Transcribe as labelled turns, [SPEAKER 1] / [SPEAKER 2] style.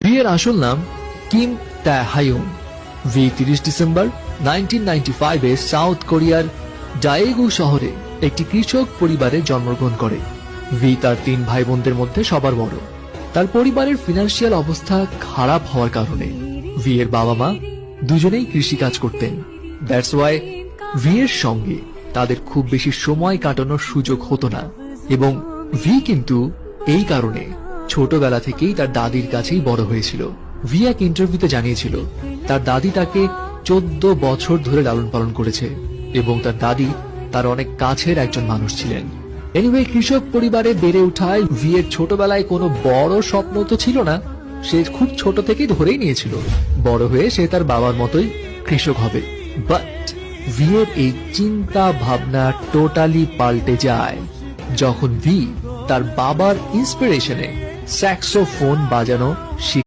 [SPEAKER 1] ভিয়ের আসল নাম Kim তাহায়ুং। V 30 December 1995 south কোরিয়ার ডায়েগু শহরে একটি কৃষক পরিবারে জন্মগ্রহণ করে। ভি তার 3 ভাই বোনদের মধ্যে সবার বড়। তার পরিবারের ফিনান্সিয়াল অবস্থা খারাপ হওয়ার কারণে ভি এর বাবা মা দুজনেই কৃষিকাজ করতেন। দ্যাটস ওয়াই ভি এর সঙ্গে তাদের খুব বেশি সময় কাটানোর সুযোগ হতো না, এবং ভি কিন্তু এই কারণে ছোটবেলা থেকেই তার দাদির কাছেই বড় হয়েছিল। ভি এক ইন্টারভিউতে জানিয়েছিল তার দাদি তাকে 14 বছর ধরে লালন পালন করেছে এবং তার দাদি তার অনেক কাছের একজন মানুষ ছিলেন। এনিওয়ে, কৃষক পরিবারে বেড়ে ওঠায় ভি এর ছোটবেলায় কোনো বড় স্বপ্ন তো ছিল না। সে খুব ছোট থেকেই ধরেই নিয়েছিল বড় হয়ে সে তার বাবার মতোই কৃষক হবে। বাট ভি এর এই চিন্তা ভাবনা টোটালি পাল্টে যায় যখন ভি তার বাবার ইন্সপিরেশনে স্যাক্সোফোন বাজানো